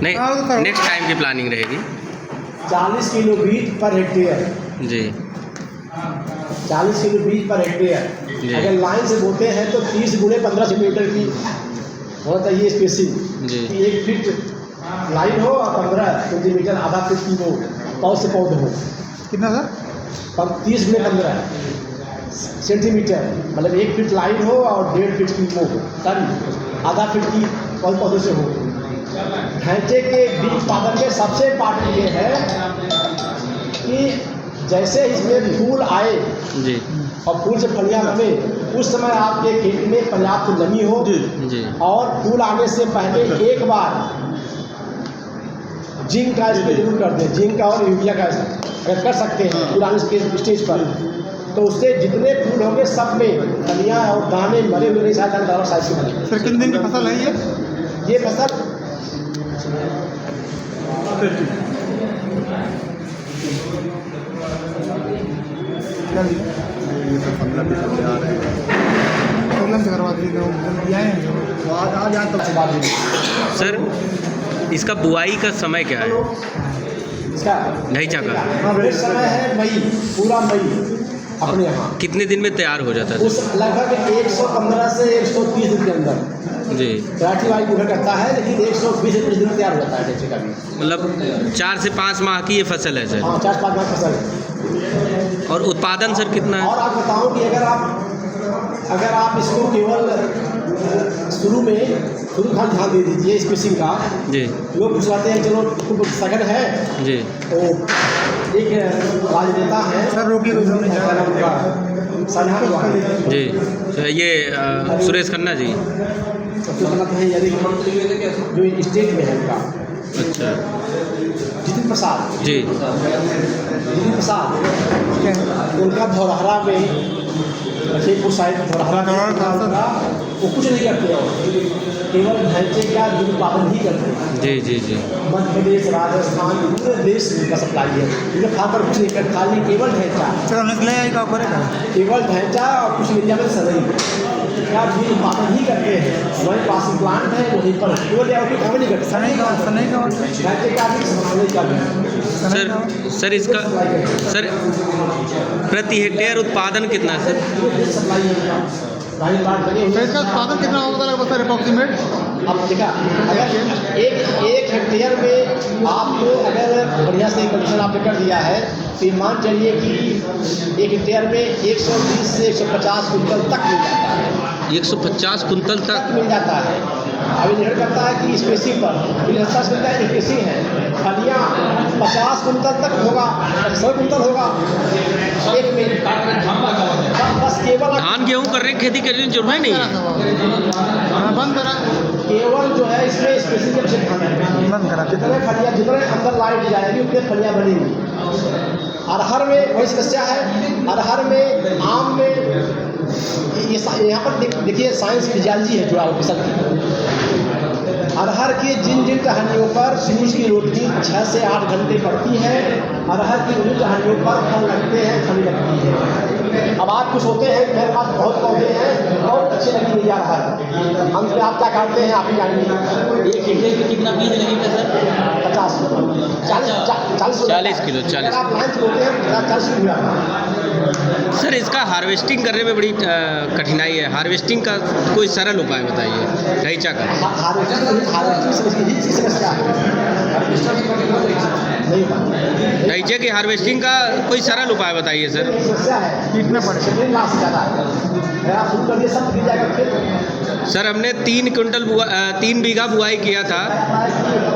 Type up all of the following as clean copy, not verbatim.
नहीं, next time की planning रहेगी। 40 किलो बीज पर हेक्टेयर जी। 40 किलो बीज पर हेक्टेयर। अगर लाइन से बोते हैं तो 30 गुणे 15 सेंटीमीटर की होना चाहिए स्पेसिंग जी। कि 1 फीट लाइन हो और 15 सेंटीमीटर आधा फीट की वो पौध से पौध हो। कितना सर? 30 गुणे 15 सेंटीमीटर, मतलब 1 फीट लाइन हो और 1.5 फीट की वो हो, सॉरी आधा फीट की पौधे से हो। ढांचे के बीज उत्पादन के सबसे इम्पॉर्टेंट ये है कि जैसे इसमें फूल आए जी और फूल से फलियां बने, उस समय आपके खेत में पर्याप्त नमी हो जी। और फूल आने से पहले एक बार जिंक का इसमें जरूर कर दें, जिंक का और यूरिया का अगर कर सकते हैं पुराने स्टेज पर, तो उससे जितने फूल होंगे सब में फलियां और दाने मरे हुए नहीं साइज से बने। सर कितने दिन की फसल है ये फसल से करवा दीजिए। सर, इसका बुआई का समय क्या है? इसका ढाईचा का समय है मई, पूरा मई अपने यहाँ। कितने दिन में तैयार हो जाता है? उस लगभग 115 से 130 दिन के अंदर जी। वैरायटी वाइज निर्भर करता है, लेकिन 120 से 30 दिन में तैयार हो जाता है ढांचे का भी। मतलब 4 से 5 माह की ये फसल है सर। हाँ, 4-5 माह फसल है। और उत्पादन सर कितना है? और आप बताओ कि अगर आप इसको केवल शुरू खाली ध्यान दे दीजिए स्पेसिंग का। जी। लोग पूछवाते हैं चलो खूब सघन है जी। तो एक राजनेता है सर रोकी जी, ये सुरेश खन्ना जी। जो स्टेट में है उनका। अच्छा। जितिन प्रसाद जी। जितिन प्रसाद उनका धौरहरा में लखीमपुर साइड धौरहरा वो कुछ नहीं करते, केवल ढांचे का दूध उत्पादन ही करते हैं। जी जी जी। मध्य प्रदेश, राजस्थान, पूरे देश का सप्लाई है। इन्हें खाकर कुछ नहीं कर, खाली केवल ढांचा, केवल ढांचा और कुछ एरिया में सनई का दूध उत्पादन ही करते हैं। वहीं पास प्लांट है, वहीं पर केवल काम नहीं करते। ढांचे का भी संभालने का भी सर इसका सर प्रति हेक्टेयर उत्पादन कितना है सर? सप्लाई है तो इसका उत्पादन कितना होगा सर अप्रॉक्सीमेट? अब देखा, अगर एक हेक्टेयर में आपको अगर बढ़िया से कंडीशन आपने कर दिया है तो मान चलिए कि 1 हेक्टेयर में 120 से 150 कुंटल तक मिल जाता है। 150 कुंटल तक मिल जाता है। अभी निर्भर करता है कि स्पेसिंग पर 50 कुंटल स्पेसिंग है, फलियाँ 50 कुंटल तक होगा, 100 कुंटल होगा एक में। बस केवल धान गेहूँ करने की खेती करने की जरूरत नहीं है। बंद करा, केवल जो है इसमें स्पेसिंग के बंद करा। जितने फलियाँ जितने अंदर लाइट जाएगी उतने फलियाँ बनेंगी। अरहर में वही समस्या है। अरहर में, आम में ये यहाँ पर देखिए साइंस फिजियोलॉजी है जुड़ा हुआ फसल की। अरहर की जिन टहनियों पर सूरज की रोशनी 6 से 8 घंटे पड़ती है, अरहर की उन टहनियों पर फल लगते हैं, फल लगती है। अब आप कुछ होते हैं, मेरे पास बहुत पौधे हैं, बहुत अच्छे लगी नहीं जा रहा है, हम से आप क्या काटते हैं आप ही जानेंगे। 1 हेक्टेयर में कितना बीज लगेगा सर? 50 40 किलो। आप लाइन से बोलते हैं 40 किलो। सर इसका हार्वेस्टिंग करने में बड़ी कठिनाई है। हार्वेस्टिंग का कोई सरल उपाय बताइए ढाईचा का। ढाईचे की हार्वेस्टिंग का कोई सरल उपाय बताइए सर। सर हमने 3 बीघा बुआई किया था।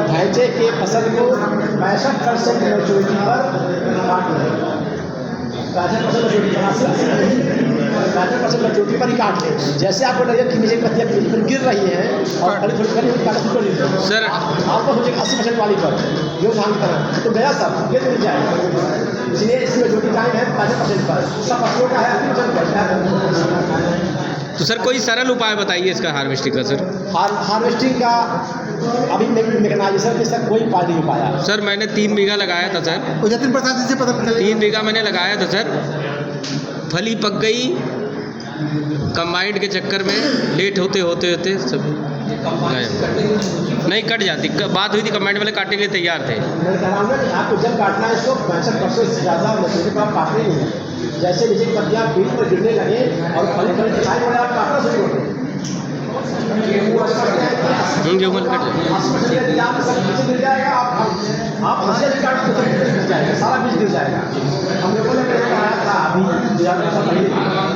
ढाईचे के फसल को 65% मैच्योरिटी पर काट लें। 65% मैच्योरिटी पर ही काट लें। जैसे आपको लगे कि नीचे पत्तियाँ गिर रही हैं और खड़ी थोड़ी काटना शुरू कर लीजिए सर। आपको हो जाएगा 80% वाली पर जो धान की तरह तो गया सर गिर नहीं जाए। इसलिए इसमें जो टाइम है 65% पर सब फसलों का है 80% पर। तो सर कोई सरल उपाय बताइए इसका हार्वेस्टिंग का सर। हार्वेस्टिंग का अभी मैकेनाइजेशन के सर कोई उपाय नहीं हो पाया। सर मैंने 3 बीघा लगाया था सर। 3 बीघा मैंने लगाया था सर। फली पक गई, कंबाइंड के चक्कर में लेट होते सब नहीं कट जाती, बात हुई थी कमेंट वाले काटने के लिए तैयार थे। मैं कह रहा हूँ ना कि आपको जब काटना है इसको 65% से ज़्यादा मशीन पर आप काटने नहीं है। जैसे नीचे की पत्तियाँ पीली पर गिरने लगे और फली फली दिखाई पड़े आप काटना शुरू कर दें। गेहूँ कट जाए। आप सब नीचे गिर जाएगा, आप हंसे भी काट तो गिर जाएगा, सारा बीज गिर जाएगा। हम लोगों ने पहले आया था अभी 2000 पहले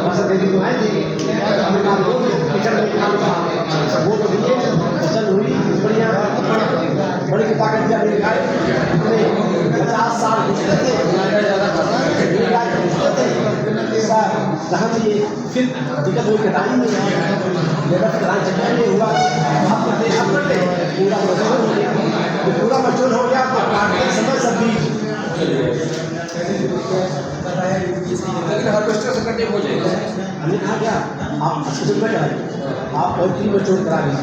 फसल देवी को आए थे, हमने कहा किचन में काम था वो तो दिए फसल हुई बढ़िया बड़ी ताकत दिया मेरे गाय अपने 50 साल गुजरे थे मेरे गाय गुजरे थे जहाँ दिए फिर दिक्कत हुई कटाई में लेबर कटाई चक्कर नहीं हुआ आप करते सब करते पूरा मचूर हो गया, तो पूरा मचूर हो गया तो काटते समय सब बीज हमने कहा क्या आप 80 रुपये कराइए आप और 3 मचूर कराइए।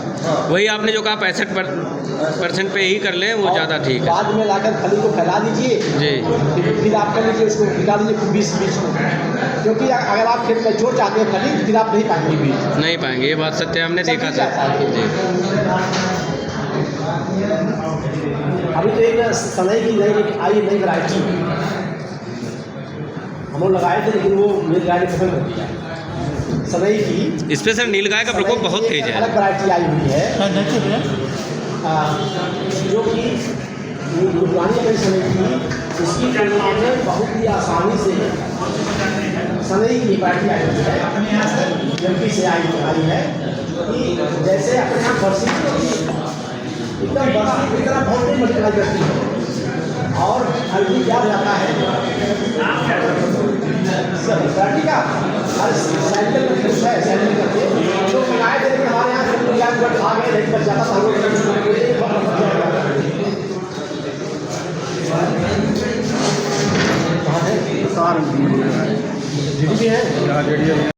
वही आपने जो कहा 65% पे ही कर लें वो ज़्यादा ठीक है। बाद में लाकर फली को फैला दीजिए जी फिर आप कर लीजिए उसको निकाल लीजिए 20 को, क्योंकि अगर आप खेत में चोर चाहते हैं फली फिर आप नहीं पाएंगे बीज नहीं पाएंगे, ये बात सत्य है, हमने देखा सर जी। अभी तो एक सनई की नई आई नई वैरायटी हम लोग लगाए थे लेकिन वो मेरी गाय ने खत्म कर दिया। सनई की इस पे सर नीलगाय का प्रकोप बहुत तेज है। अलग वैरायटी आई हुई है जो कि पुरानी अगर सनई थी उसकी तुलना में बहुत ही आसानी से सनई की वैरायटी आई हुई है, जल्दी से आई है कि जैसे अपने यहाँ बरसी एकदम बरसी की तरह बहुत ही मल्टीप्लाई करती है और हल्दी क्या जाता है वैरायटी का हर सैंडल में खुश है सैंडल करके जो मंगाए थे लेकिन हमारे यहाँ से तैयार हुआ खा गए नहीं बच जाता था हम लोग है